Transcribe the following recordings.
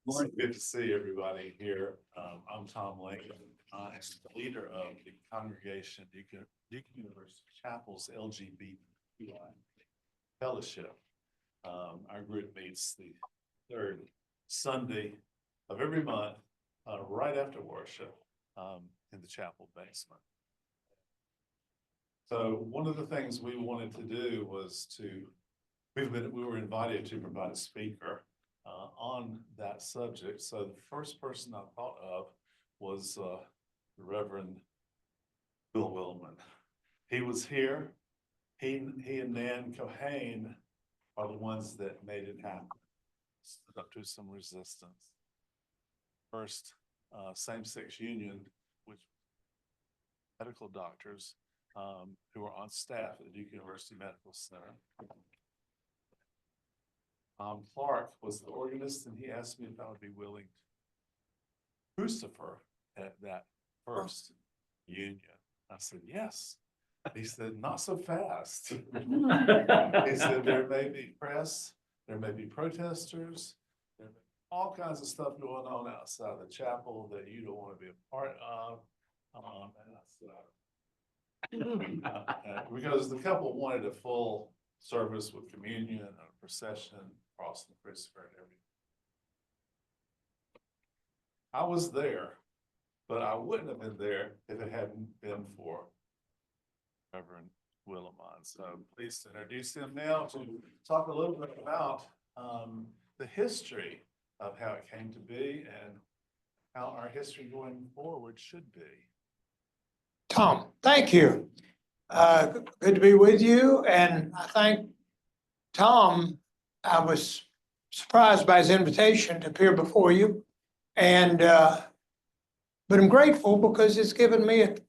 Morning, good to see everybody here. I'm Tom Lincoln. I'm the leader of the congregation Deacon University Chapel's LGBTQI Fellowship. Our group meets the third Sunday of every month, right after worship, in the chapel basement. So one of the things we wanted to do was we were invited to provide a speaker on that subject. So the first person I thought of was the Reverend Bill Willimon. He was here. He and Nan Cohane are the ones that made it happen. Stood up to some resistance. First same-sex union, which medical doctors who are on staff at the Duke University Medical Center. Clark was the organist, and he asked me if I would be willing to crucify at that first union. I said, yes. He said, not so fast. He said, there may be press, there may be protesters, there may be all kinds of stuff going on outside the chapel that you don't want to be a part of. And I said, because the couple wanted a full service with communion and a procession across the crucifix and everything. I was there, but I wouldn't have been there if it hadn't been for Reverend Willimon. So please introduce him now to talk a little bit about the history of how it came to be and how our history going forward should be. Tom, thank you. Good to be with you, and I thank Tom. I was surprised by his invitation to appear before you, and but I'm grateful because it's given me an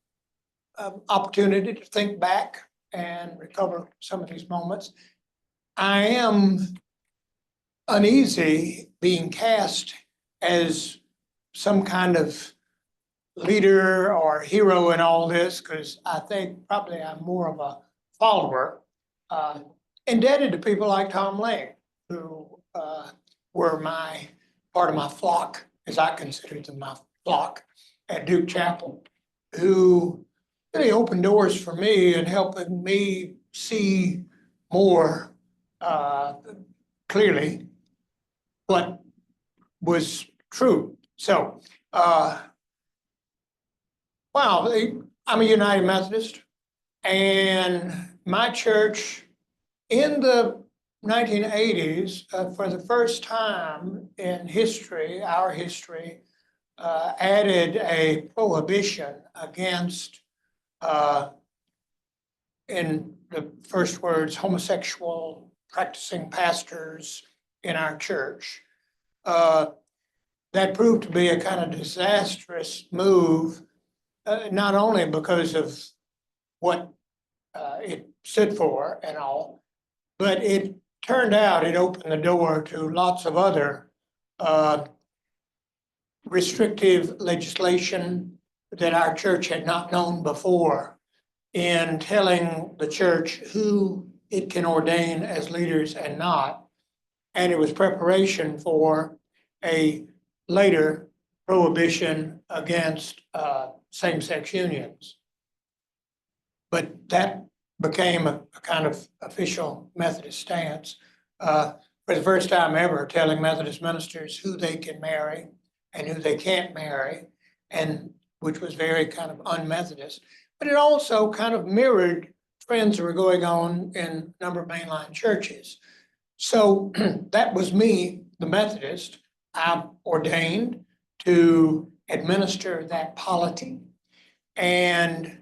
opportunity to think back and recover some of these moments. I am uneasy being cast as some kind of leader or hero in all this, because I think probably I'm more of a follower, indebted to people like Tom Lane, who were part of my flock, as I considered them my flock at Duke Chapel, who really opened doors for me and helping me see more clearly what was true. So, wow, I'm a United Methodist, and my church in the 1980s, for the first time in history, our history, added a prohibition against, in the first words, homosexual practicing pastors in our church. That proved to be a kind of disastrous move, not only because of what it stood for and all, but it turned out it opened the door to lots of other restrictive legislation that our church had not known before in telling the church who it can ordain as leaders and not. And it was preparation for a later prohibition against same-sex unions. But that became a kind of official Methodist stance. For the first time ever, telling Methodist ministers who they can marry and who they can't marry, and which was very kind of un-Methodist. But it also kind of mirrored trends that were going on in a number of mainline churches. So that was me, the Methodist. I'm ordained to administer that polity. And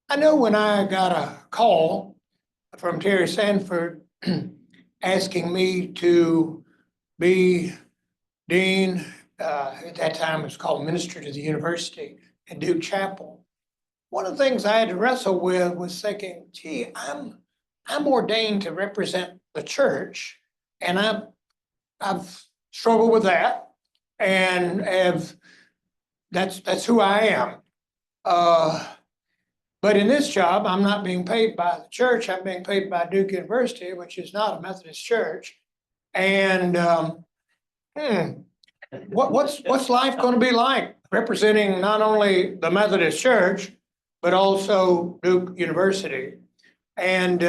I know when I got a call from Terry Sanford asking me to be dean, at that time it was called minister to the university at Duke Chapel. One of the things I had to wrestle with was thinking, gee, I'm ordained to represent the church, and I've struggled with that, and that's who I am. But in this job, I'm not being paid by the church. I'm being paid by Duke University, which is not a Methodist church. And what's life gonna be like representing not only the Methodist Church, but also Duke University? And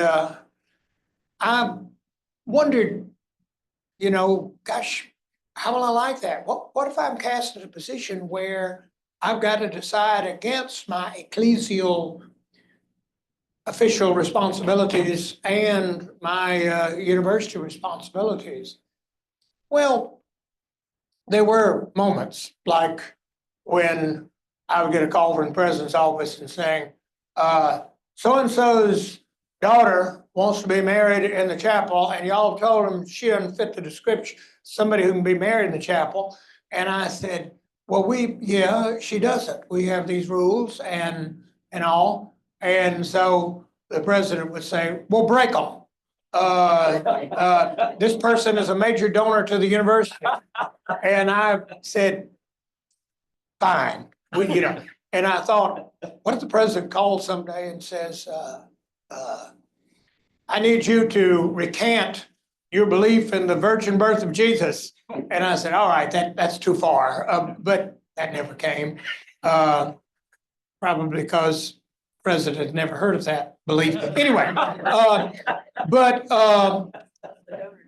I wondered, gosh, how will I like that? What if I'm cast in a position where I've got to decide against my ecclesial official responsibilities and my university responsibilities? Well, there were moments like when I would get a call from the president's office and saying, so-and-so's daughter wants to be married in the chapel, and y'all told him she doesn't fit the description, somebody who can be married in the chapel. And I said, well, yeah, she doesn't. We have these rules and all. And so the president would say, well, break them. This person is a major donor to the university. And I said, fine, and I thought, what if the president calls someday and says, I need you to recant your belief in the virgin birth of Jesus. And I said, all right, that's too far, but that never came. Probably because the president had never heard of that belief. Anyway,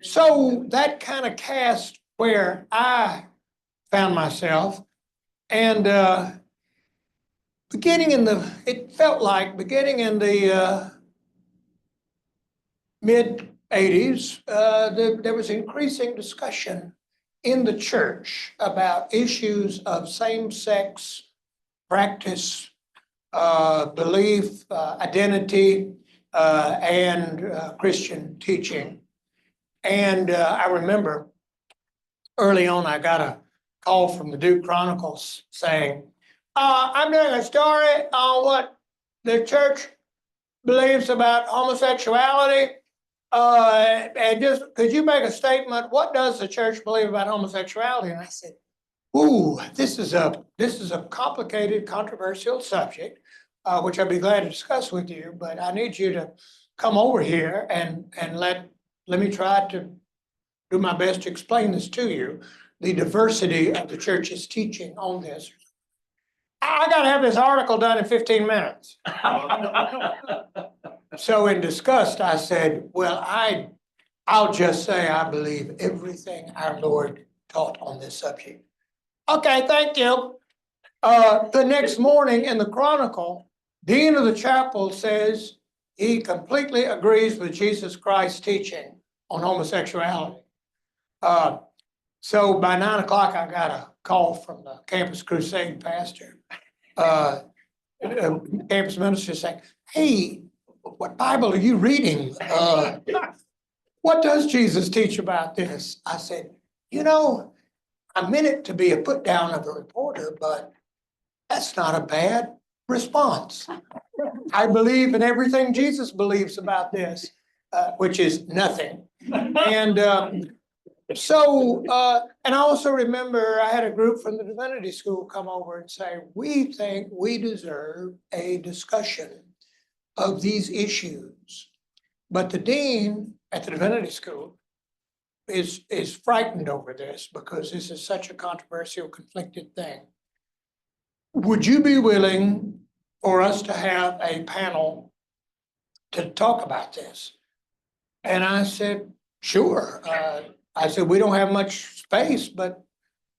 so that kind of cast where I found myself. And it felt like beginning in the mid-'80s, there was increasing discussion in the church about issues of same-sex practice, belief, identity, and Christian teaching. And I remember early on, I got a call from the Duke Chronicles saying, I'm doing a story on what the church believes about homosexuality. And just, could you make a statement? What does the church believe about homosexuality? And I said, ooh, this is a complicated, controversial subject, which I'd be glad to discuss with you, but I need you to come over here and let me try to do my best to explain this to you, the diversity of the church's teaching on this. I got to have this article done in 15 minutes. So in disgust, I said, well, I'll just say I believe everything our Lord taught on this subject. Okay, thank you. The next morning in the Chronicle, Dean of the chapel says he completely agrees with Jesus Christ's teaching on homosexuality. So by 9 o'clock, I got a call from the Campus Crusade pastor, campus minister saying, hey, what Bible are you reading? What does Jesus teach about this? I said, I meant it to be a put down of a reporter, but that's not a bad response. I believe in everything Jesus believes about this, which is nothing. And and I also remember I had a group from the Divinity School come over and say, we think we deserve a discussion of these issues. But the dean at the Divinity School is frightened over this because this is such a controversial, conflicted thing. Would you be willing for us to have a panel to talk about this? And I said, sure. I said, we don't have much space, but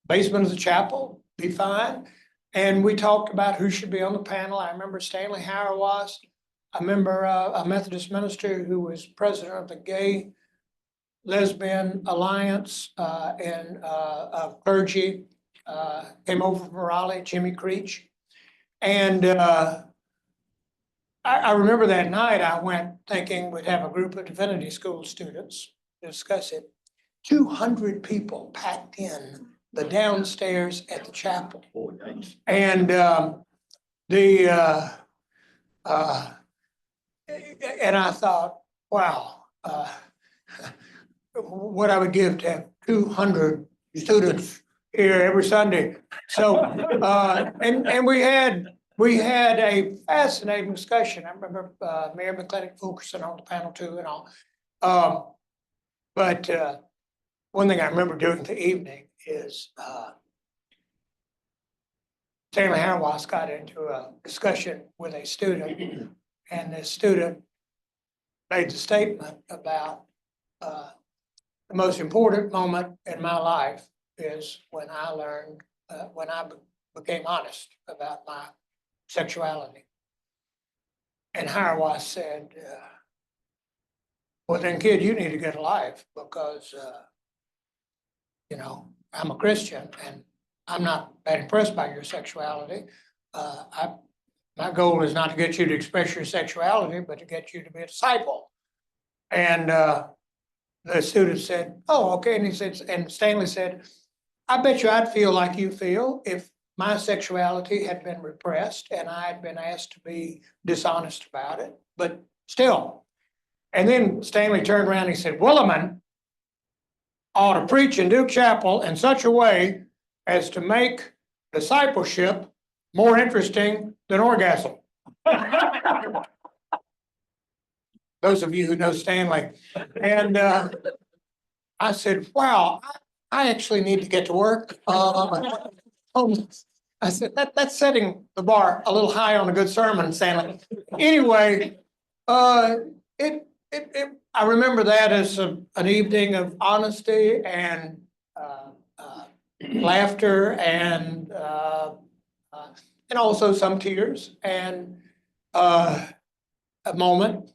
basement of the chapel, be fine. And we talked about who should be on the panel. I remember Stanley Hauer was. I remember a Methodist minister who was president of the Gay Lesbian Alliance and of clergy came over from Raleigh, Jimmy Creech. And I remember that night I went thinking we'd have a group of Divinity School students to discuss it. 200 people packed in the downstairs at the chapel. And and I thought, wow, what I would give to have 200 students here every Sunday. So, and we had a fascinating discussion. I remember Mayor McClintock Fulkerson on the panel too and all. But one thing I remember during the evening is, Stanley Hauerwas got into a discussion with a student, and the student made the statement about, the most important moment in my life is when I learned, when I became honest about my sexuality. And Hauerwas said, well, then kid, you need to get a life because, you know, I'm a Christian and I'm not that impressed by your sexuality. My goal is not to get you to express your sexuality, but to get you to be a disciple. And the student said, oh, okay. And he said, and Stanley said, I bet you I'd feel like you feel if my sexuality had been repressed and I had been asked to be dishonest about it, but still. And then Stanley turned around and he said, Willimon ought to preach in Duke Chapel in such a way as to make discipleship more interesting than orgasm. Those of you who know Stanley. And I said, wow, I actually need to get to work. I said, that's setting the bar a little high on a good sermon, Stanley. Anyway, I remember that as an evening of honesty and laughter and also some tears and a moment.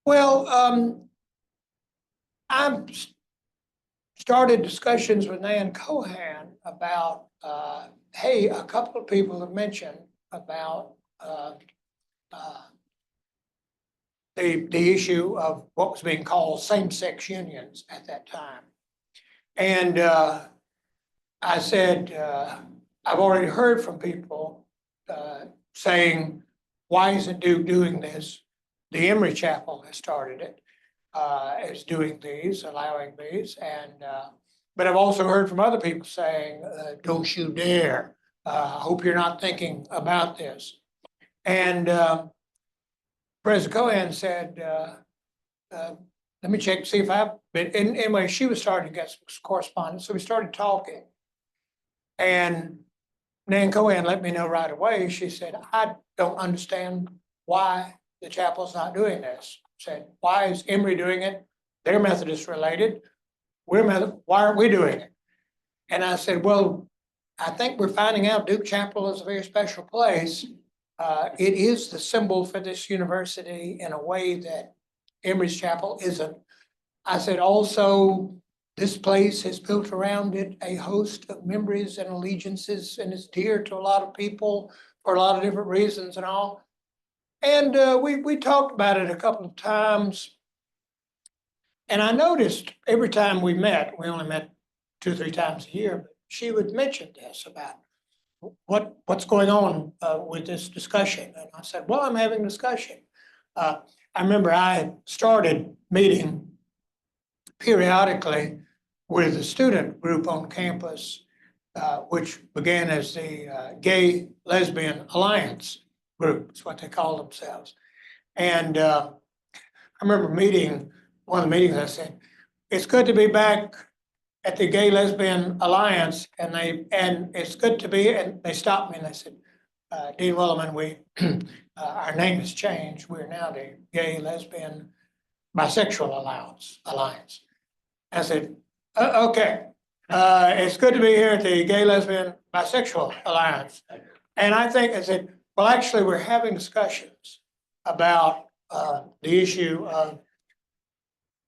Well, I started discussions with Nan Cohan about, hey, a couple of people have mentioned about the issue of what was being called same-sex unions at that time. And I said, I've already heard from people saying, why isn't Duke doing this? The Emory Chapel has started it, is doing these, allowing these. And but I've also heard from other people saying, don't you dare. I hope you're not thinking about this. And President Cohan said, let me check to see if I've been, and anyway, she was starting to get some correspondence. So we started talking. And Nan Cohan let me know right away. She said, I don't understand why the chapel's not doing this. Said, why is Emory doing it? They're Methodist related. Why aren't we doing it? And I said, well, I think we're finding out Duke Chapel is a very special place. It is the symbol for this university in a way that Emory's Chapel isn't. I said, also, this place has built around it a host of memories and allegiances, and it's dear to a lot of people for a lot of different reasons and all. And we talked about it a couple of times. And I noticed every time we met, we only met 2 or 3 times a year, but she would mention this about what's going on with this discussion. And I said, well, I'm having a discussion. I remember I started meeting periodically with a student group on campus, which began as the Gay Lesbian Alliance group, is what they call themselves. And I remember one of the meetings, I said, it's good to be back at the Gay Lesbian Alliance, and it's good to be, and they stopped me and they said, Dean Willimon, our name has changed. We're now the Gay Lesbian Bisexual Alliance. I said, okay, it's good to be here at the Gay Lesbian Bisexual Alliance. And I said, well, actually, we're having discussions about the issue of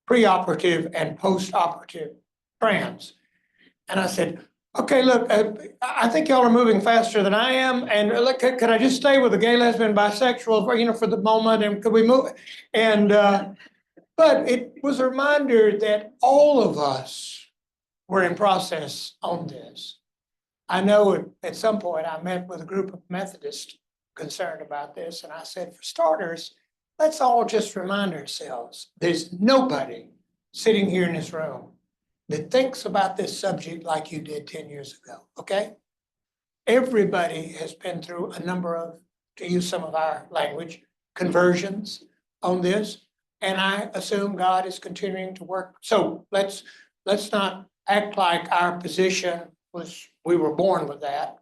preoperative and postoperative trans. And I said, okay, look, I think y'all are moving faster than I am. And look, could I just stay with the gay, lesbian, bisexual for the moment? And could we move? And, but it was a reminder that all of us were in process on this. I know at some point I met with a group of Methodists concerned about this. And I said, for starters, let's all just remind ourselves, there's nobody sitting here in this room that thinks about this subject like you did 10 years ago, okay? Everybody has been through a number of, to use some of our language, conversions on this. And I assume God is continuing to work. So let's not act like our position was, we were born with that.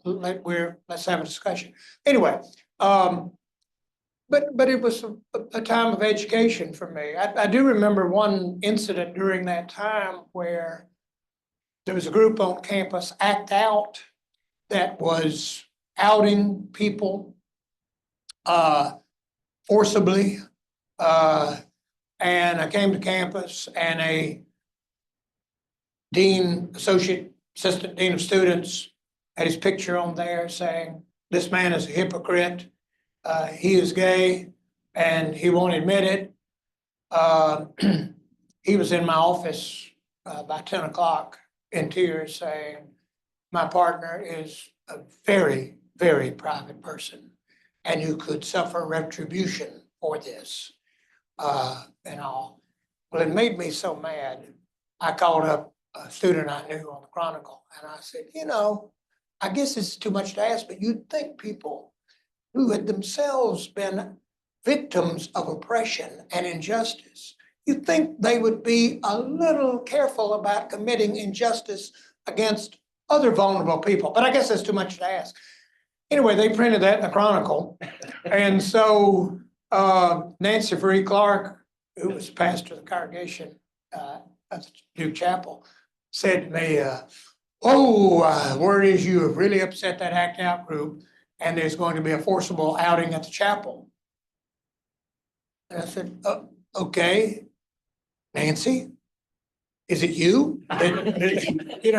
Let's have a discussion. Anyway, but it was a time of education for me. I do remember one incident during that time where there was a group on campus, Act Out, that was outing people forcibly. And I came to campus and a assistant dean of students had his picture on there saying, this man is a hypocrite. He is gay and he won't admit it. He was in my office by 10 o'clock in tears saying, my partner is a very, very private person and you could suffer retribution for this and all. Well, it made me so mad. I called up a student I knew on the Chronicle and I said, I guess it's too much to ask, but you'd think people who had themselves been victims of oppression and injustice, you'd think they would be a little careful about committing injustice against other vulnerable people, but I guess that's too much to ask. Anyway, they printed that in the Chronicle. And so Nancy Free Clark, who was pastor of the congregation at Duke Chapel, said to me, word is you have really upset that Act Out group and there's going to be a forcible outing at the chapel. And I said, okay, Nancy, is it you?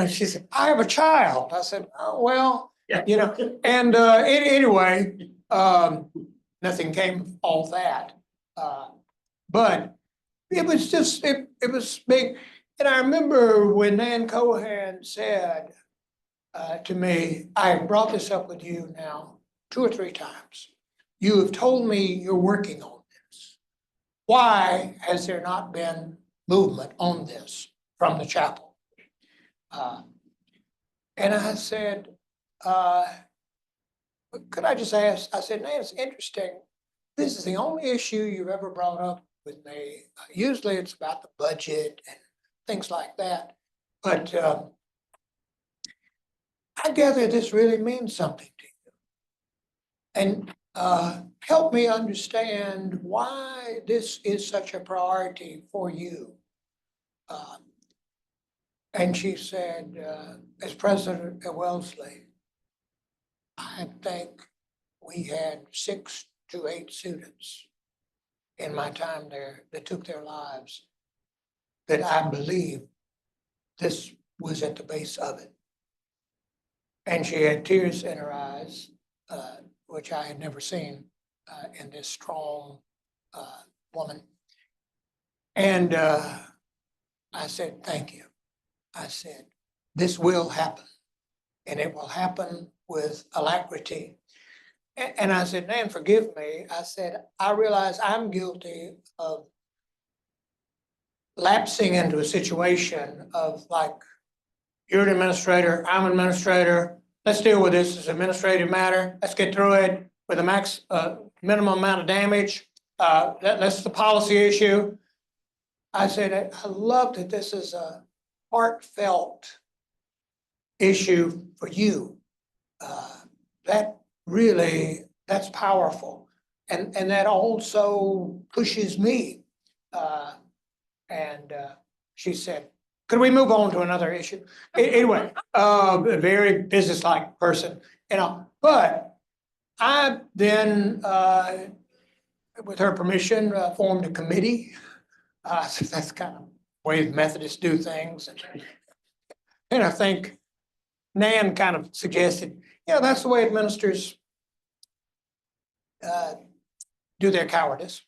She said, I have a child. I said, oh, well, and anyway, nothing came of all that. But it was just, it was big. And I remember when Nan Cohan said to me, I brought this up with you now 2 or 3 times. You have told me you're working on this. Why has there not been movement on this from the chapel? And I said, could I just ask, I said, Nan, it's interesting. This is the only issue you've ever brought up with me. Usually it's about the budget and things like that. But I gather this really means something to you. And help me understand why this is such a priority for you. And she said, as president at Wellesley, I think we had 6 to 8 students in my time there that took their lives, that I believe this was at the base of it. And she had tears in her eyes, which I had never seen in this strong woman. And I said, thank you. I said, this will happen, and it will happen with alacrity. And I said, Nan, forgive me. I said, I realize I'm guilty of lapsing into a situation of like, you're an administrator, I'm an administrator. Let's deal with this as an administrative matter. Let's get through it with a minimum amount of damage. That's the policy issue. I said, I love that this is a heartfelt issue for you. That really, that's powerful. And that also pushes me. And she said, could we move on to another issue? Anyway, a very businesslike person, but I then, with her permission, formed a committee. So that's kind of the way the Methodists do things. And I think Nan kind of suggested, that's the way ministers do their cowardice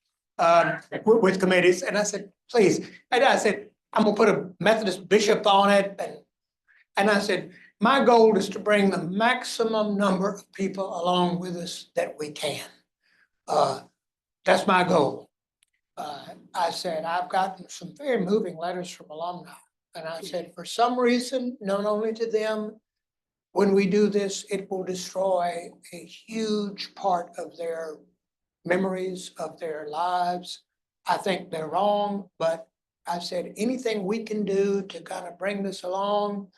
with committees. And I said, please. And I said, I'm gonna put a Methodist bishop on it. And I said, my goal is to bring the maximum number of people along with us that we can. That's my goal. I said, I've gotten some very moving letters from alumni. And I said, for some reason, known only to them, when we do this, it will destroy a huge part of their memories, of their lives. I think they're wrong, but I said, anything we can do to kind of bring this along.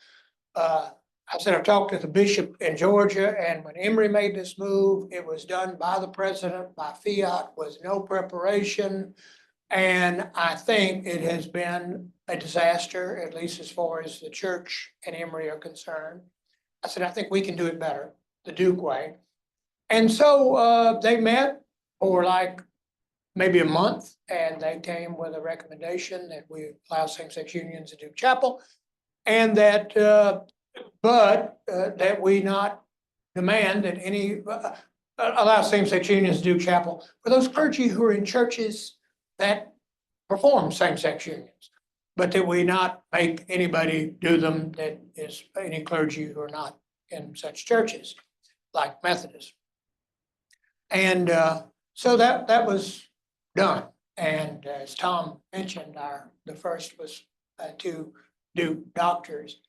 I said, I've talked to the bishop in Georgia, and when Emory made this move, it was done by the president, by fiat, was no preparation. And I think it has been a disaster, at least as far as the church and Emory are concerned. I said, I think we can do it better, the Duke way. And so they met for like maybe a month, and they came with a recommendation that we allow same-sex unions at Duke Chapel. And that, that we not demand that any, allow same-sex unions to Duke Chapel for those clergy who are in churches that perform same-sex unions, but that we not make anybody do them that is any clergy who are not in such churches, like Methodists. And so that was done. And as Tom mentioned, the first was to do doctors.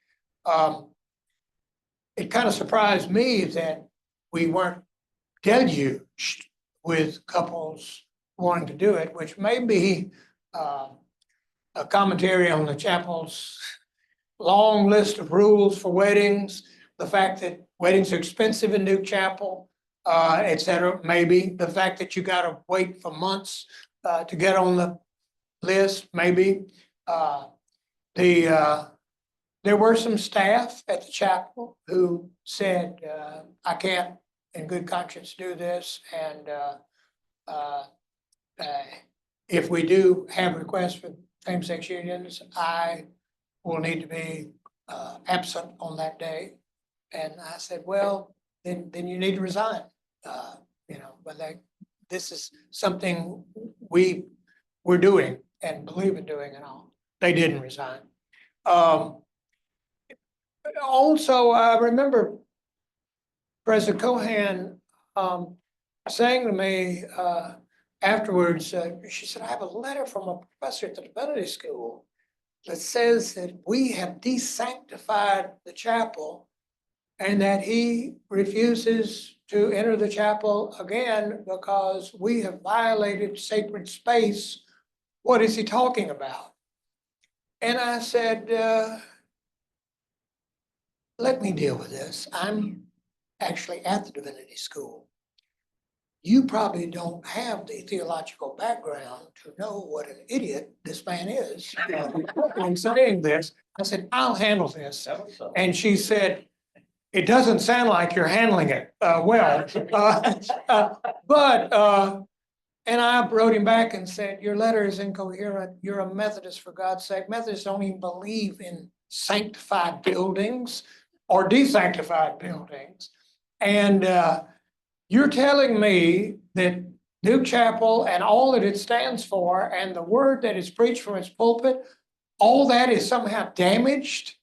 It kind of surprised me that we weren't deluged with couples wanting to do it, which may be a commentary on the chapel's long list of rules for weddings, the fact that weddings are expensive in Duke Chapel, et cetera, maybe the fact that you gotta wait for months to get on the list, maybe. There were some staff at the chapel who said, I can't in good conscience do this, and if we do have requests for same-sex unions, I will need to be absent on that day. And I said, well, then you need to resign. But this is something we're doing and believe in doing and all. They didn't resign. Also, I remember President Cohan saying to me afterwards, she said, I have a letter from a professor at the divinity school that says that we have desanctified the chapel and that he refuses to enter the chapel again because we have violated sacred space. What is he talking about? And I said, let me deal with this. I'm actually at the divinity school. You probably don't have the theological background to know what an idiot this man is. I'm saying this. I said, I'll handle this. And she said, it doesn't sound like you're handling it well. And I wrote him back and said, your letter is incoherent. You're a Methodist, for God's sake. Methodists don't even believe in sanctified buildings or desanctified buildings. And you're telling me that Duke Chapel and all that it stands for and the word that is preached from its pulpit, all that is somehow damaged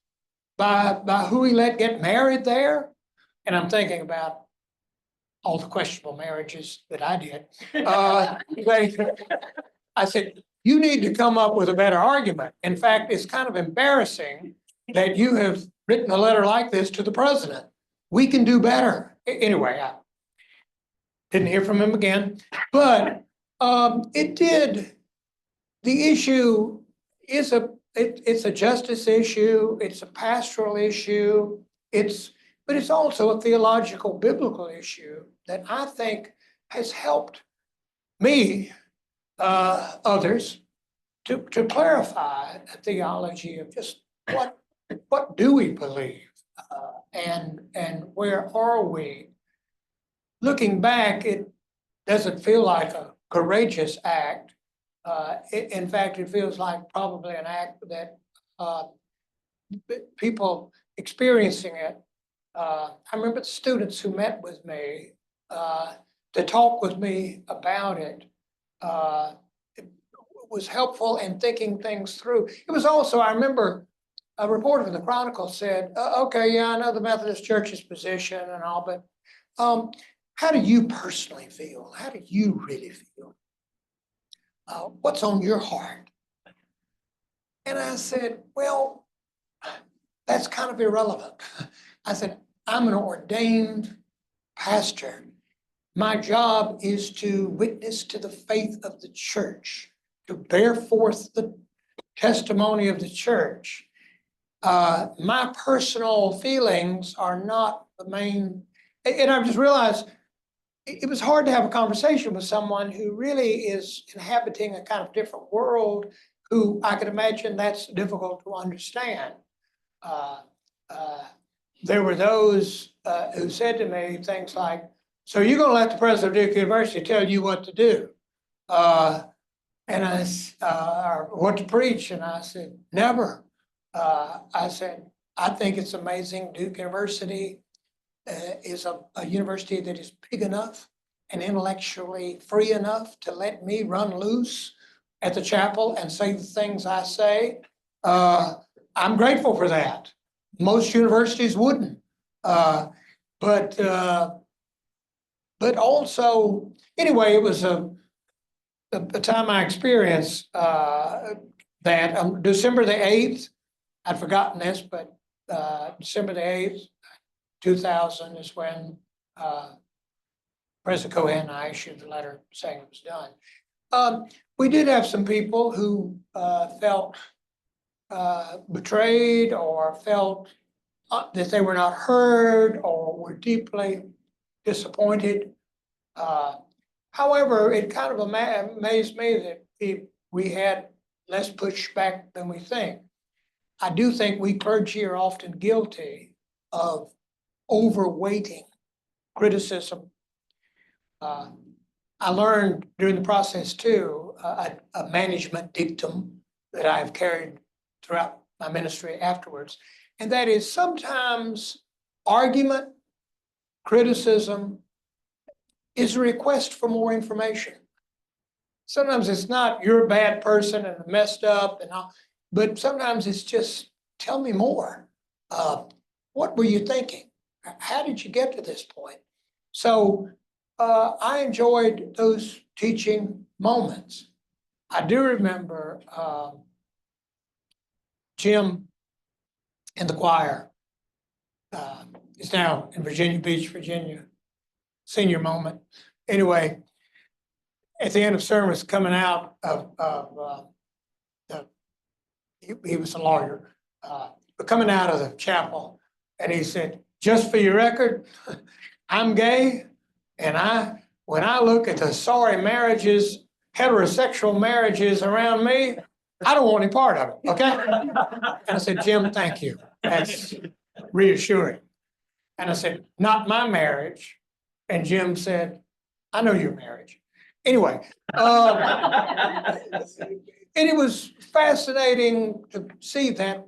by who he let get married there? And I'm thinking about all the questionable marriages that I did. I said, you need to come up with a better argument. In fact, it's kind of embarrassing that you have written a letter like this to the president. We can do better. Anyway, I didn't hear from him again, but it did. The issue is it's a justice issue. It's a pastoral issue. But it's also a theological, biblical issue that I think has helped me, others, to clarify a theology of just what do we believe, and where are we? Looking back, it doesn't feel like a courageous act. In fact, it feels like probably an act that people experiencing it. I remember the students who met with me to talk with me about it. It was helpful in thinking things through. It was also, I remember a reporter from the Chronicle said, okay, yeah, I know the Methodist Church's position and all, but how do you personally feel? How do you really feel? What's on your heart? And I said, well, that's kind of irrelevant. I said, I'm an ordained pastor. My job is to witness to the faith of the church, to bear forth the testimony of the church. My personal feelings are not the main, and I've just realized it was hard to have a conversation with someone who really is inhabiting a kind of different world, who I could imagine that's difficult to understand. There were those who said to me things like, "So you're gonna let the president of Duke University tell you what to do?" Or what to preach, and I said, "Never." I said, "I think it's amazing. Duke University is a university that is big enough and intellectually free enough to let me run loose at the chapel and say the things I say. I'm grateful for that. Most universities wouldn't. But also, anyway, it was a time I experienced that December the 8th, I'd forgotten this, but December the 8th, 2000 is when President Cohen and I issued the letter saying it was done. We did have some people who felt betrayed or felt that they were not heard or were deeply disappointed. However, it kind of amazed me that we had less pushback than we think. I do think we clergy are often guilty of overweighting criticism. I learned during the process too, a management dictum that I've carried throughout my ministry afterwards. And that is sometimes argument, criticism is a request for more information. Sometimes it's not you're a bad person and messed up and all, but sometimes it's just tell me more. What were you thinking? How did you get to this point? So I enjoyed those teaching moments. I do remember Jim in the choir is now in Virginia Beach, Virginia, senior moment. Anyway, at the end of service, coming out of he was a lawyer, but coming out of the chapel, and he said, "Just for your record, I'm gay, and when I look at the sorry marriages, heterosexual marriages around me, I don't want any part of it, okay?" And I said, "Jim, thank you. That's reassuring." And I said, "Not my marriage." And Jim said, "I know your marriage." Anyway, and it was fascinating to see that.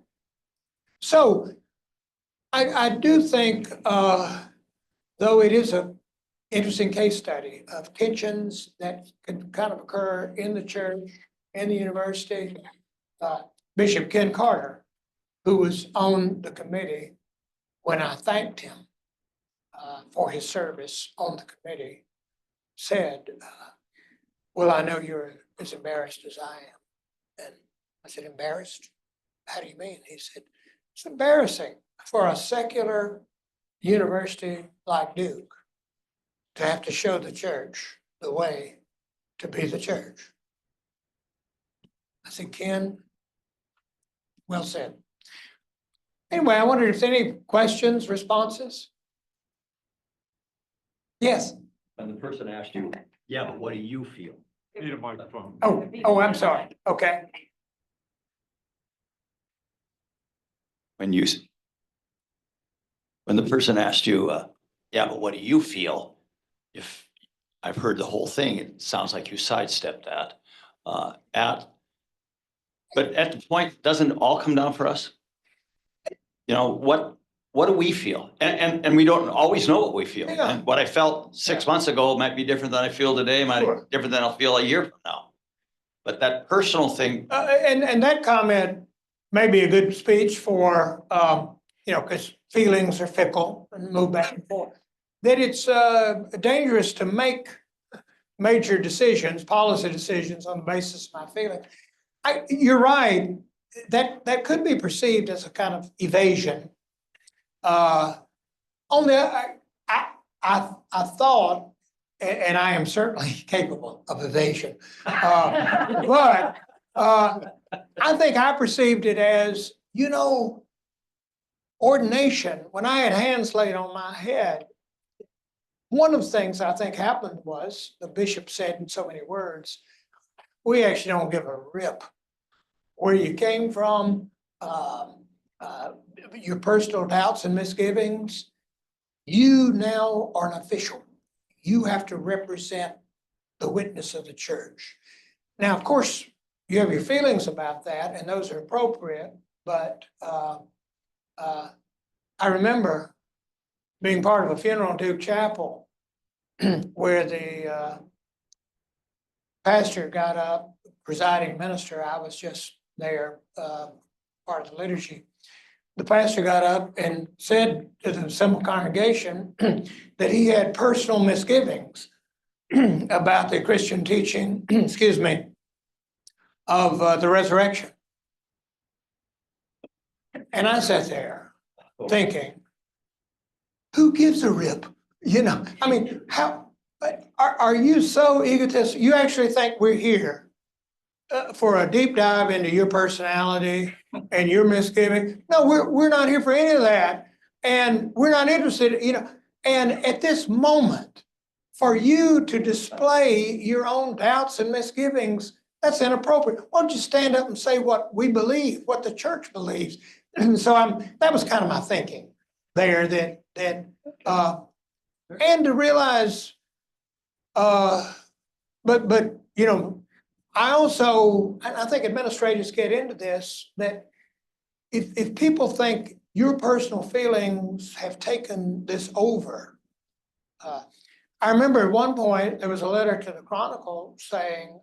So I do think, though it is an interesting case study of tensions that can kind of occur in the church, in the university, Bishop Ken Carter, who was on the committee, when I thanked him for his service on the committee, said, "Well, I know you're as embarrassed as I am." And I said, "Embarrassed? How do you mean?" He said, "It's embarrassing for a secular university like Duke to have to show the church the way to be the church." I said, "Ken, well said." Anyway, I wondered if there are any questions, responses? Yes. And the person asked you, "Yeah, but what do you feel?" Need a microphone. Oh, I'm sorry. Okay. When the person asked you, "Yeah, but what do you feel?" If I've heard the whole thing, it sounds like you sidestepped that. But at the point, doesn't it all come down for us? You know, what do we feel? And we don't always know what we feel. Yeah. And what I felt 6 months ago might be different than I feel today, might be Sure. different than I'll feel a year from now. But that personal thing, And that comment may be a good speech for, because feelings are fickle and move back and forth. That it's dangerous to make major decisions, policy decisions on the basis of my feeling. You're right, that could be perceived as a kind of evasion. Only I thought, and I am certainly capable of evasion, but I think I perceived it as, ordination. When I had hands laid on my head, one of the things I think happened was, the bishop said in so many words, we actually don't give a rip where you came from, your personal doubts and misgivings. You now are an official. You have to represent the witness of the church. Now, of course, you have your feelings about that, and those are appropriate, but I remember being part of a funeral in Duke Chapel where the pastor got up, presiding minister, I was just there, part of the liturgy. The pastor got up and said to the assembled congregation that he had personal misgivings about the Christian teaching, excuse me, of the resurrection. And I sat there thinking, who gives a rip? I mean, how, are you so egotistic? You actually think we're here for a deep dive into your personality and your misgiving? No, we're not here for any of that. And we're not interested, and at this moment, for you to display your own doubts and misgivings, that's inappropriate. Why don't you stand up and say what we believe, what the church believes? And so that was kind of my thinking there, and to realize, but I also, and I think administrators get into this, that if people think your personal feelings have taken this over, I remember at one point, there was a letter to the Chronicle saying,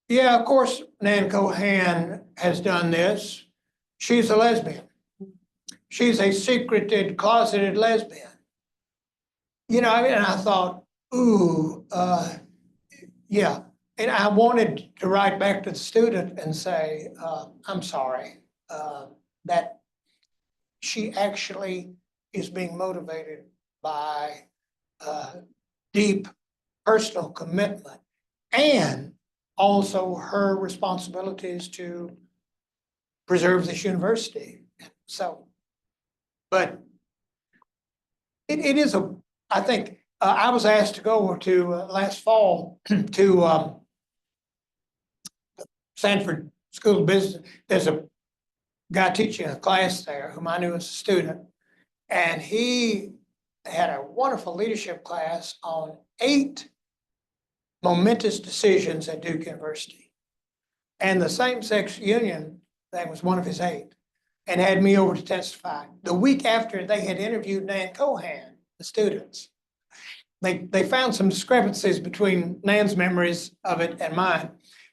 yeah, of course, Nan Cohan has done this. She's a lesbian. She's a secreted, closeted lesbian. And I thought, ooh, yeah. And I wanted to write back to the student and say, I'm sorry, that she actually is being motivated by deep personal commitment and also her responsibilities to preserve this university. So, but it is I think, I was asked to go to last fall to Sanford School of Business. There's a guy teaching a class there whom I knew as a student, and he had a wonderful leadership class on 8 momentous decisions at Duke University. And the same-sex union thing was one of his 8, and had me over to testify. The week after they had interviewed Nan Cohan, the students, they found some discrepancies between Nan's memories of it and mine.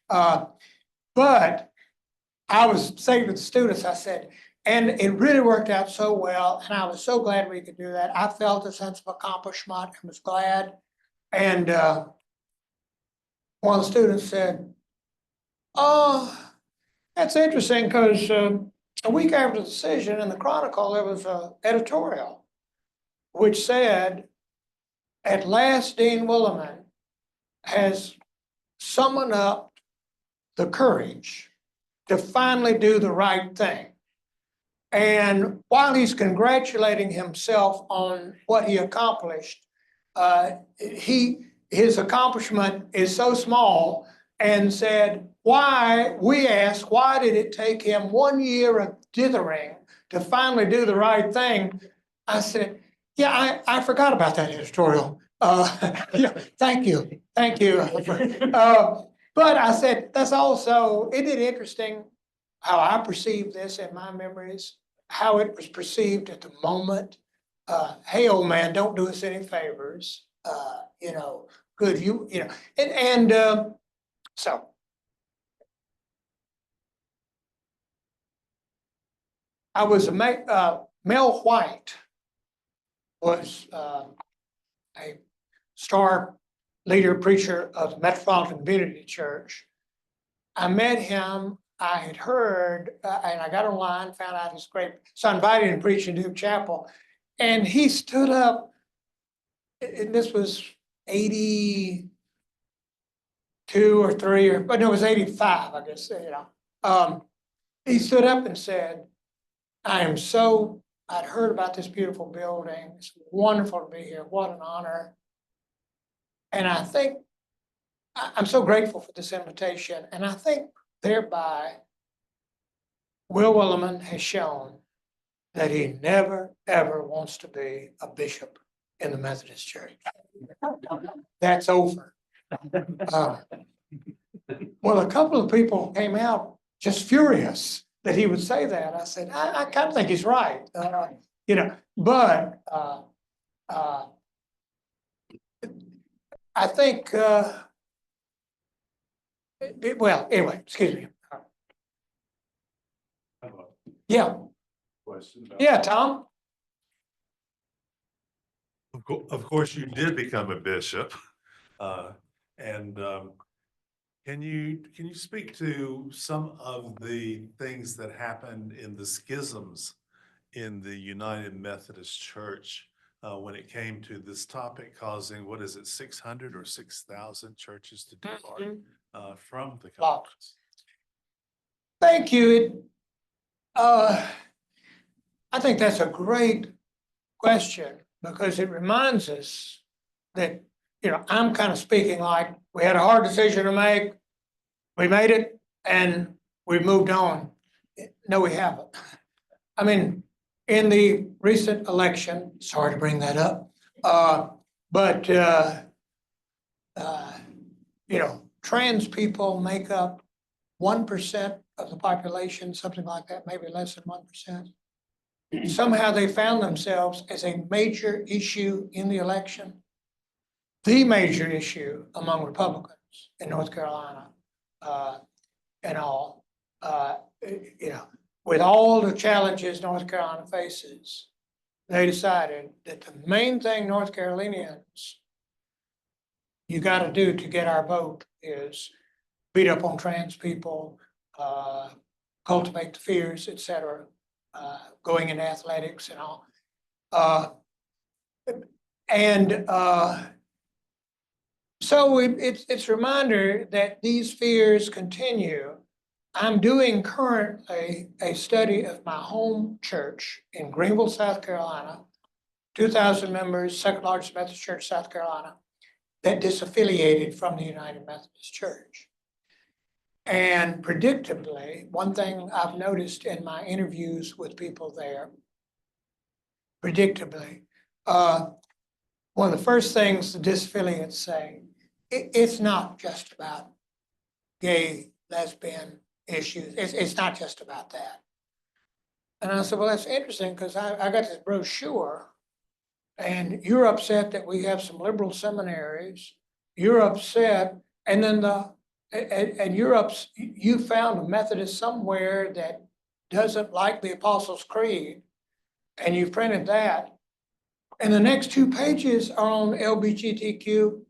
But I was saying to the students, I said, and it really worked out so well, and I was so glad we could do that. I felt a sense of accomplishment and was glad. And one of the students said, oh, that's interesting, because a week after the decision in the Chronicle, there was an editorial which said, at last, Dean Willimon has summoned up the courage to finally do the right thing. And while he's congratulating himself on what he accomplished, his accomplishment is so small, and said, we asked, why did it take him 1 year of dithering to finally do the right thing? I said, yeah, I forgot about that editorial. Yeah, thank you. But I said, that's also, isn't it interesting how I perceive this in my memories, how it was perceived at the moment? Hey, old man, don't do us any favors. Good, so. I was Mel White was a star leader preacher of the Metropolitan Community Church. I met him, I had heard, and I got online, found out he's great. So I invited him to preach in Duke Chapel, and he stood up, and this was 82, 82 or 3, or, but no, it was 85, I guess, you know. He stood up and said, I'd heard about this beautiful building. It's wonderful to be here. What an honor. And I think, I'm so grateful for this invitation. And I think thereby, Will Willimon has shown that he never, ever wants to be a bishop in the Methodist Church. That's over. Well, a couple of people came out just furious that he would say that. I said, I kind of think he's right, you know, but I think, well, anyway, excuse me. I have a Yeah, question about- yeah, Tom? Of course, you did become a bishop. And can you speak to some of the things that happened in the schisms in the United Methodist Church when it came to this topic, causing, what is it, 600 or 6,000 churches to depart from the conference? Thank you. I think that's a great question because it reminds us that, you know, I'm kind of speaking like we had a hard decision to make. We made it and we moved on. No, we haven't. I mean, in the recent election, sorry to bring that up, but you know, trans people make up 1% of the population, something like that, maybe less than 1%. Somehow they found themselves as a major issue in the election, the major issue among Republicans in North Carolina, and all, you know, with all the challenges North Carolina faces, they decided that the main thing North Carolinians you got to do to get our vote is beat up on trans people, cultivate the fears, etc., going into athletics and all. So it's a reminder that these fears continue. I'm doing currently a study of my home church in Greenville, South Carolina, 2,000 members, second largest Methodist church, South Carolina, that disaffiliated from the United Methodist Church. And predictably, one thing I've noticed in my interviews with people there, predictably, one of the first things the disaffiliates say, it's not just about gay, lesbian issues. It's not just about that. And I said, well, that's interesting because I got this brochure and you're upset that we have some liberal seminaries. You're upset. And then you found a Methodist somewhere that doesn't like the Apostles' Creed, and you've printed that. And the next 2 pages are on LGTQ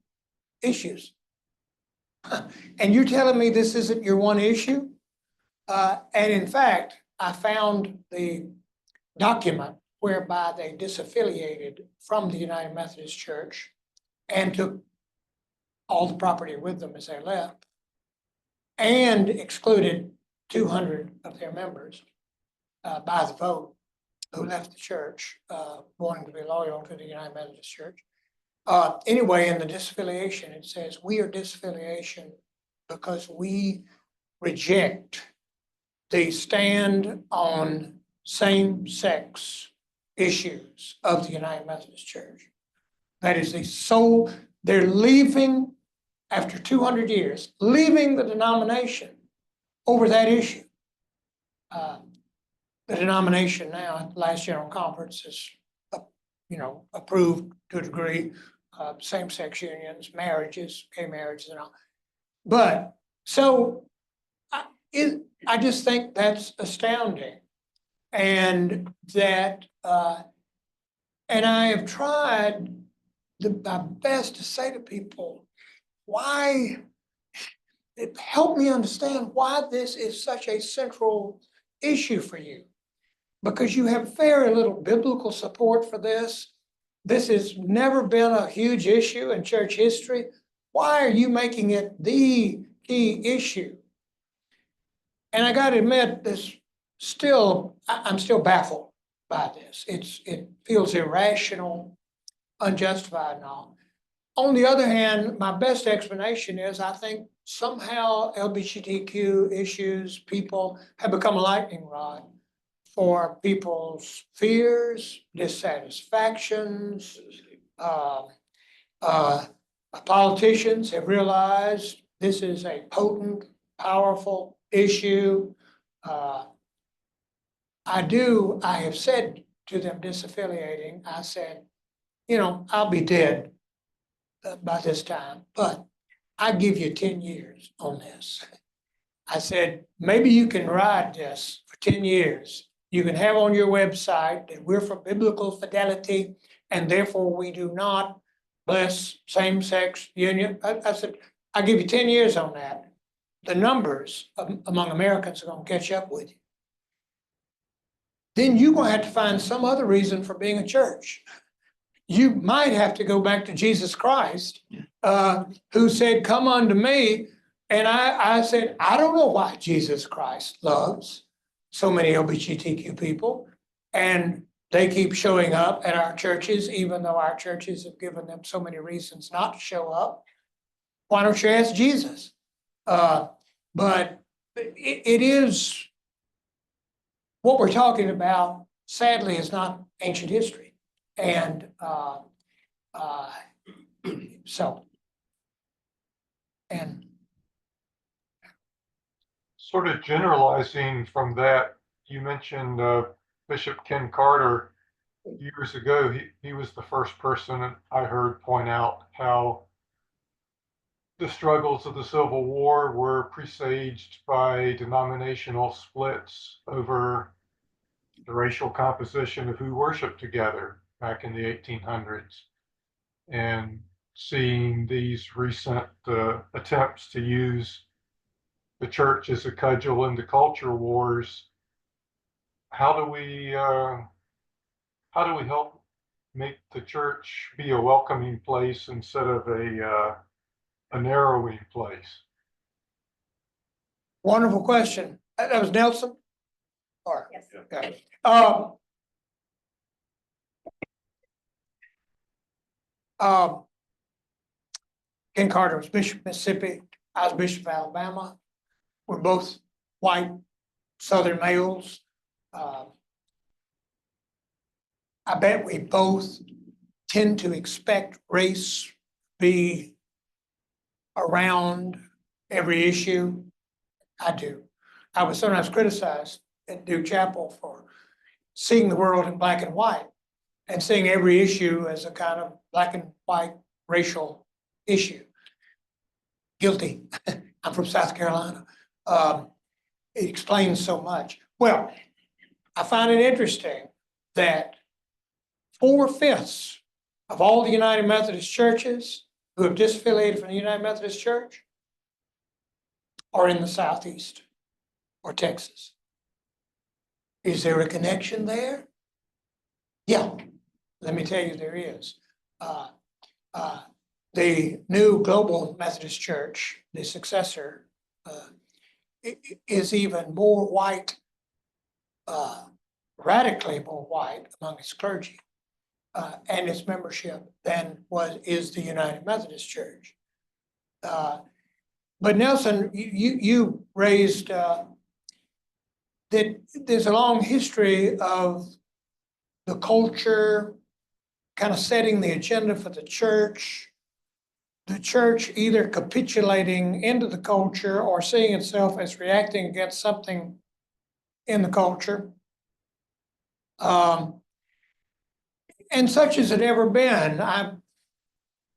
issues. And you're telling me this isn't your one issue? And in fact, I found the document whereby they disaffiliated from the United Methodist Church and took all the property with them as they left, and excluded 200 of their members by the vote who left the church, wanting to be loyal to the United Methodist Church. Anyway, in the disaffiliation, it says we are disaffiliation because we reject the stand on same-sex issues of the United Methodist Church. That is the sole, they're leaving after 200 years, leaving the denomination over that issue. The denomination now at the last general conference is, you know, approved to a degree, same-sex unions, marriages, gay marriages and all. But so I just think that's astounding. And that, and I have tried my best to say to people, why, help me understand why this is such a central issue for you. Because you have very little biblical support for this. This has never been a huge issue in church history. why are you making it the key issue? And I gotta admit, I'm still baffled by this. It feels irrational, unjustified and all. On the other hand, my best explanation is I think somehow LGBTQ issues, people have become a lightning rod for people's fears, dissatisfactions. Politicians have realized this is a potent, powerful issue. I have said to them disaffiliating, I said, I'll be dead by this time, but I give you 10 years on this. I said, maybe you can ride this for 10 years. You can have on your website that we're for biblical fidelity and therefore we do not bless same-sex union. I said, I'll give you 10 years on that. The numbers among Americans are gonna catch up with you. Then you're gonna have to find some other reason for being a church. You might have to go back to Jesus Christ, who said, come unto me. And I said, I don't know why Jesus Christ loves so many LGBTQ people. And they keep showing up at our churches, even though our churches have given them so many reasons not to show up. Why don't you ask Jesus? But it is, what we're talking about, sadly, is not ancient history. And so, and sort of generalizing from that, you mentioned Bishop Ken Carter years ago. He was the first person I heard point out how the struggles of the Civil War were presaged by denominational splits over the racial composition of who worshiped together back in the 1800s. And seeing these recent attempts to use the church as a cudgel in the culture wars, how do we help make the church be a welcoming place instead of a narrowing place? wonderful question. That was Nelson? Or, Yes. okay. Ken Carter was Bishop of Mississippi. I was Bishop of Alabama. We're both white Southern males. I bet we both tend to expect race be around every issue. I do. I was sometimes criticized at Duke Chapel for seeing the world in black and white and seeing every issue as a kind of black and white racial issue. Guilty. I'm from South Carolina. It explains so much. Well, I find it interesting that 4/5 of all the United Methodist churches who have disaffiliated from the United Methodist Church are in the Southeast or Texas. Is there a connection there? Yeah, let me tell you, there is. The new Global Methodist Church, the successor, is even more white, radically more white among its clergy and its membership than is the United Methodist Church. But Nelson, you raised that there's a long history of the culture kind of setting the agenda for the church either capitulating into the culture or seeing itself as reacting against something in the culture. And such as it ever been.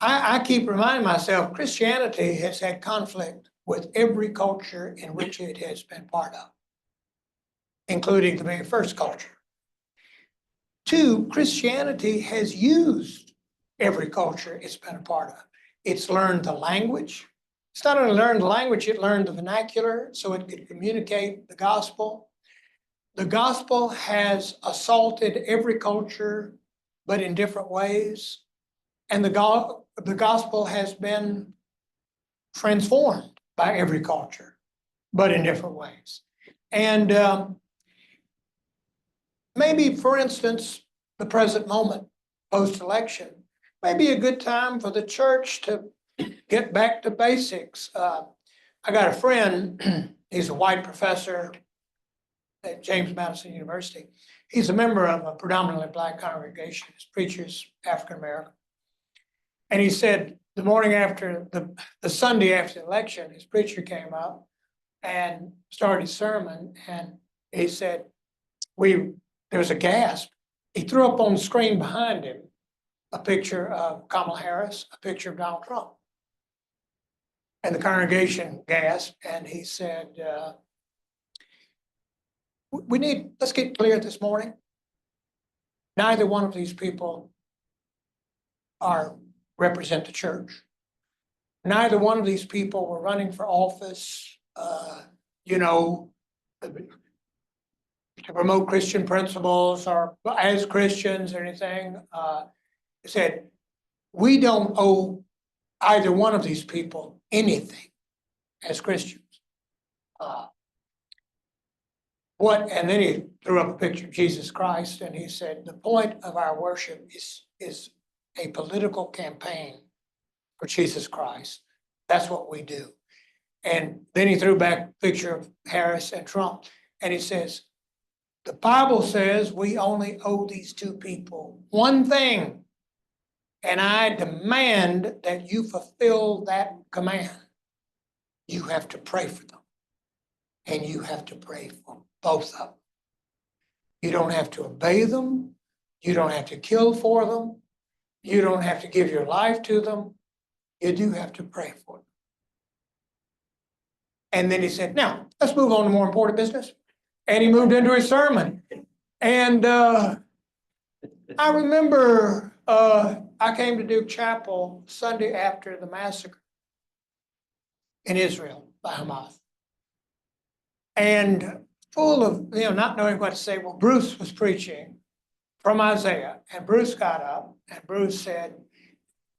I keep reminding myself, Christianity has had conflict with every culture in which it has been part of, including the very first culture. 2, Christianity has used every culture it's been a part of. It's learned the language. It's not only learned the language, it learned the vernacular so it could communicate the gospel. The gospel has assaulted every culture, but in different ways. And the gospel has been transformed by every culture, but in different ways. And maybe, for instance, the present moment, post-election, may be a good time for the church to get back to basics. I got a friend, he's a white professor at James Madison University. He's a member of a predominantly Black congregation. His preacher's African American. And he said the morning after, the Sunday after the election, his preacher came up and started his sermon, and he said, there was a gasp. He threw up on the screen behind him a picture of Kamala Harris, a picture of Donald Trump. And the congregation gasped, and he said, let's get clear this morning. Neither one of these people represent the church. Neither one of these people were running for office, to promote Christian principles or as Christians or anything. He said, we don't owe either one of these people anything as Christians. And then he threw up a picture of Jesus Christ, and he said, the point of our worship is a political campaign for Jesus Christ. That's what we do. And then he threw back a picture of Harris and Trump, and he says, the Bible says we only owe these two people one thing, and I demand that you fulfill that command. You have to pray for them, and you have to pray for both of them. You don't have to obey them. You don't have to kill for them. You don't have to give your life to them. You do have to pray for them. And then he said, now, let's move on to more important business. And he moved into his sermon. And I remember I came to Duke Chapel Sunday after the massacre in Israel by Hamas. And full of, not knowing what to say, well, Bruce was preaching from Isaiah, and Bruce got up and Bruce said,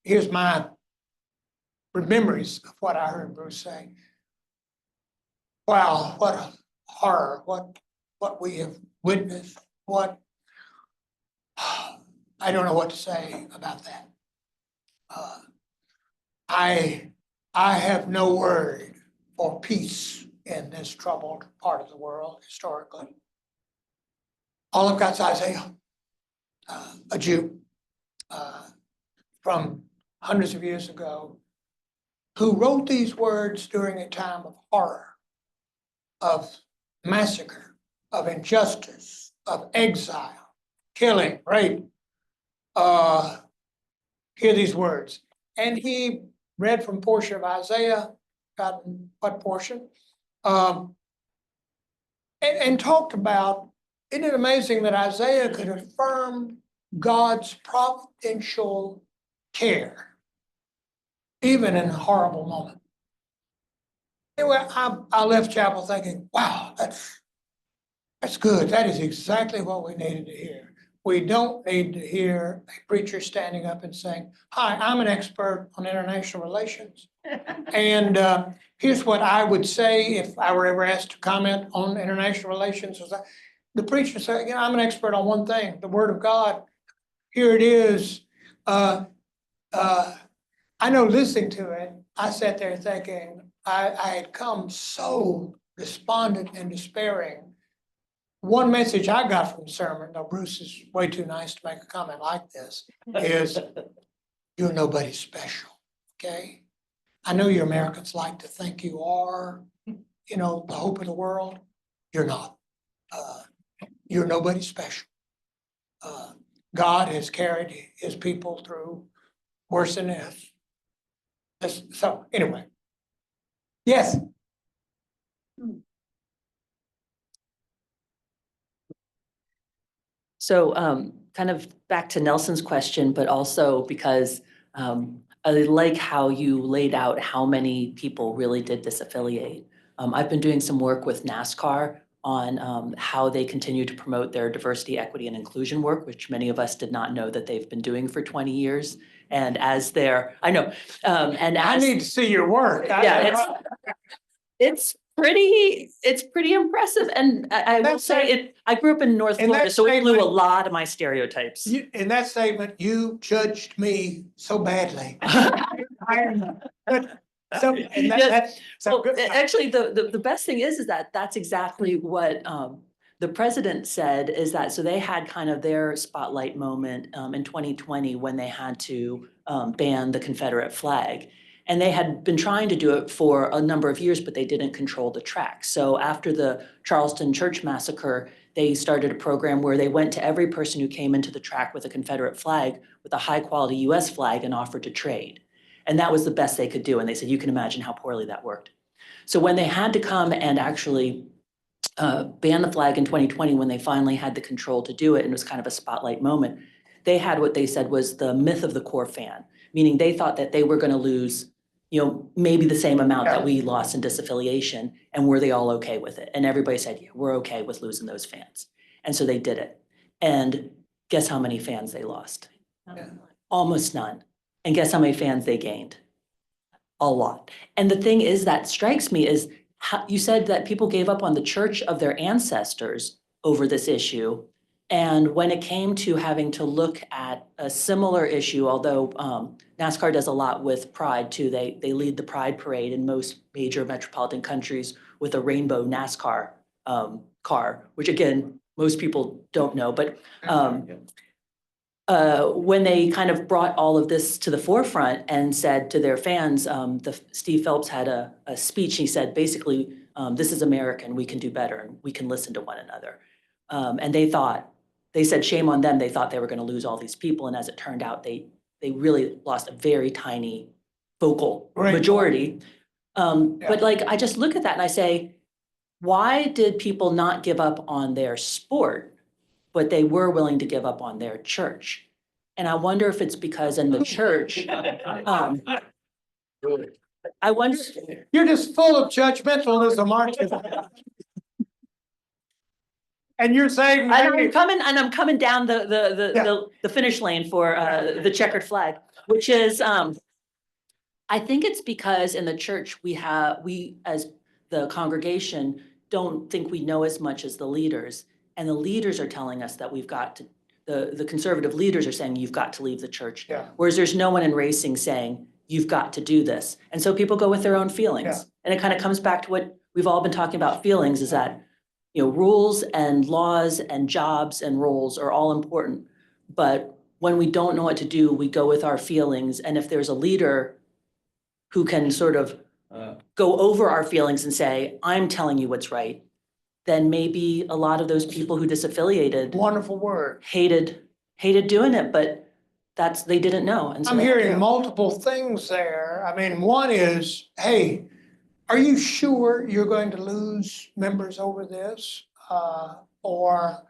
here's my memories of what I heard Bruce say. Wow, what a horror, what we have witnessed, I don't know what to say about that. I have no word for peace in this troubled part of the world historically. All I've got is Isaiah, a Jew from hundreds of years ago, who wrote these words during a time of horror, of massacre, of injustice, of exile, killing, rape. Hear these words. And he read from a portion of Isaiah, gotten what portion, and talked about, isn't it amazing that Isaiah could affirm God's providential care, even in a horrible moment. Anyway, I left chapel thinking, wow, that's good. That is exactly what we needed to hear. We don't need to hear a preacher standing up and saying, hi, I'm an expert on international relations. And here's what I would say if I were ever asked to comment on international relations. The preacher said, I'm an expert on one thing, the Word of God. Here it is. I know listening to it, I sat there thinking I had come so despondent and despairing. One message I got from the sermon, though Bruce is way too nice to make a comment like this, is you're nobody special, okay? I know you Americans like to think you are, the hope of the world. You're not. You're nobody special. God has carried his people through worse than this. So anyway, yes. So kind of back to Nelson's question, but also because I like how you laid out how many people really did disaffiliate. I've been doing some work with NASCAR on how they continue to promote their diversity, equity, and inclusion work, which many of us did not know that they've been doing for 20 years. And as they're, I know, and I as, need to see your work. Yeah, it's pretty impressive. And I will That's say it, I grew up in North And Florida, that so it blew a statement- lot of my stereotypes. In that statement, you judged me so badly. So, and Yes. that's so Well, good. actually, the best thing is that that's exactly what the president said, is that, so they had kind of their spotlight moment in 2020 when they had to ban the Confederate flag. And they had been trying to do it for a number of years, but they didn't control the track. So after the Charleston church massacre, they started a program where they went to every person who came into the track with a Confederate flag, with a high quality US flag, and offered to trade. And that was the best they could do. And they said, you can imagine how poorly that worked. So when they had to come and actually ban the flag in 2020, when they finally had the control to do it, and it was kind of a spotlight moment, they had what they said was the myth of the core fan, meaning they thought that they were going to lose, maybe the same amount that we lost in disaffiliation, and were they all okay with it? And everybody said, yeah, we're okay with losing those fans. And so they did it. And guess how many fans they lost? Yeah. Almost none. And guess how many fans they gained? A lot. And the thing is that strikes me is, how, you said that people gave up on the church of their ancestors over this issue. And when it came to having to look at a similar issue, although NASCAR does a lot with Pride too, they lead the Pride Parade in most major metropolitan countries with a rainbow NASCAR car, which again, most people don't know, but when they kind of brought all of this to the forefront and said to their fans, Steve Phelps had a speech. He said, basically, this is America and we can do better and we can listen to one another. And they said, shame on them. They thought they were going to lose all these people. And as it turned out, they really lost a very tiny vocal majority. But like, I just look at that and I say, why did people not give up on their sport, but they were willing to give up on their church? And I wonder if it's because in the church, I wonder. You're just full of judgmentalism, aren't you? And you're saying, And I'm coming down the finish lane for the checkered flag, which is, I think it's because in the church we as the congregation don't think we know as much as the leaders, and the leaders are telling us that we've got to. The conservative leaders are saying you've got to leave the church, whereas there's no one in racing saying you've got to do this, and so people go with their own feelings, and it kind of comes back to what we've all been talking about. Feelings is that. Rules and laws and jobs and roles are all important. But when we don't know what to do, we go with our feelings. And if there's a leader who can sort of go over our feelings and say, I'm telling you what's right, then maybe a lot of those people who disaffiliated. Wonderful word. Hated doing it, but they didn't know. And so I'm hearing multiple things there. I mean, one is, hey, are you sure you're going to lose members over this? Or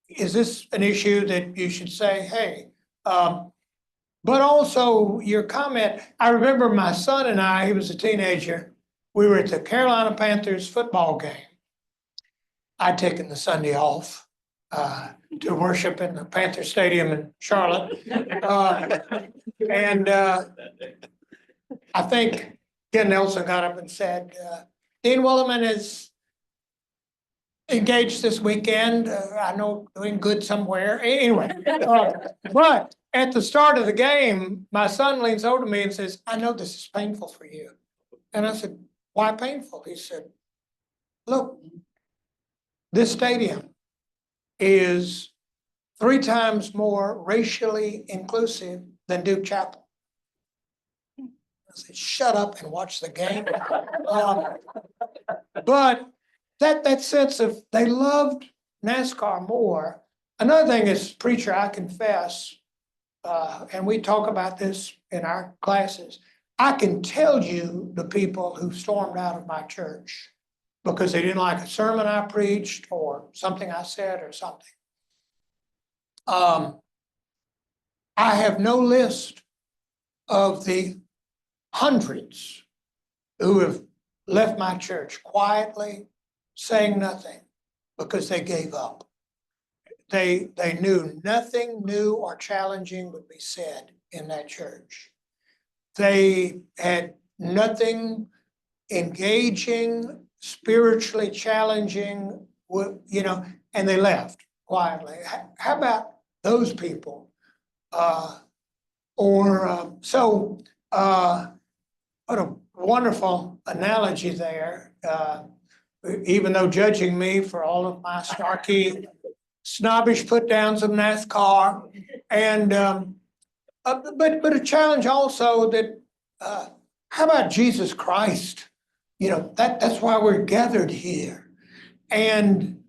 is this an issue that you should say, hey, but also your comment, I remember my son and I, he was a teenager, we were at the Carolina Panthers football game. I'd taken the Sunday off to worship in the Panther Stadium in Charlotte. And I think Ken Nelson got up and said, Dean Willimon is engaged this weekend. I know doing good somewhere. Anyway, but at the start of the game, my son leans over to me and says, I know this is painful for you. And I said, why painful? He said, look, this stadium is 3 times more racially inclusive than Duke Chapel. I said, shut up and watch the game. But that sense of they loved NASCAR more. Another thing is, preacher, I confess, and we talk about this in our classes, I can tell you the people who stormed out of my church because they didn't like a sermon I preached or something I said or something. I have no list of the hundreds who have left my church quietly, saying nothing because they gave up. They knew nothing new or challenging would be said in that church. They had nothing engaging, spiritually challenging, and they left quietly. How about those people? What a wonderful analogy there. Even though judging me for all of my snarky, snobbish put downs of NASCAR. And, but a challenge also that, how about Jesus Christ? That's why we're gathered here. And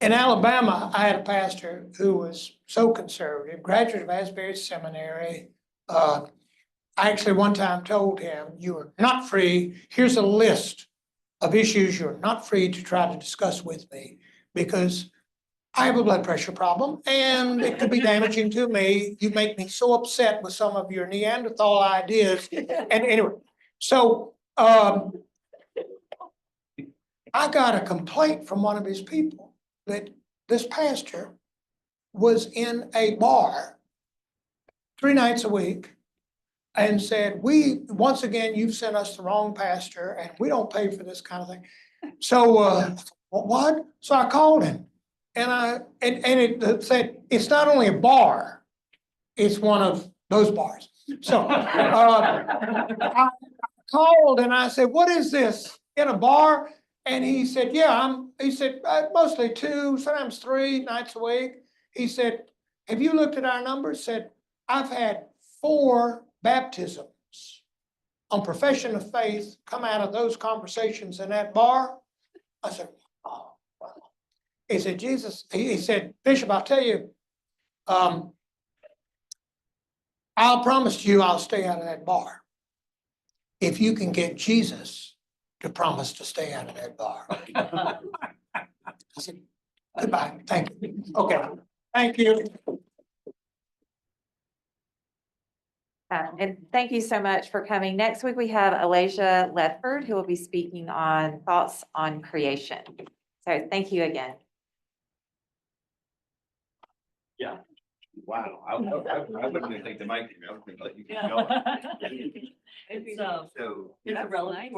in Alabama, I had a pastor who was so conservative, graduate of Asbury Seminary. I actually one time told him, you are not free. Here's a list of issues you're not free to try to discuss with me because I have a blood pressure problem and it could be damaging to me. You make me so upset with some of your Neanderthal ideas. And anyway, so I got a complaint from one of his people that this pastor was in a bar 3 nights a week and said, once again, you've sent us the wrong pastor and we don't pay for this kind of thing. So, what? So I called him and it said, it's not only a bar, it's one of those bars. So, I called and I said, what is this, in a bar? And he said, yeah, he said, mostly 2, sometimes 3 nights a week. He said, have you looked at our numbers? Said, I've had 4 baptisms on profession of faith come out of those conversations in that bar. I said, oh, wow. He said, he said, Bishop, I'll tell you, I'll promise you I'll stay out of that bar if you can get Jesus to promise to stay out of that bar. I said, goodbye, thank you. Okay, thank you. And thank you so much for coming. Next week, we have Alasia Ledford, who will be speaking on thoughts on creation. So thank you again. Yeah. Wow. I wouldn't even think the mic, I would let you keep going. It's a relevant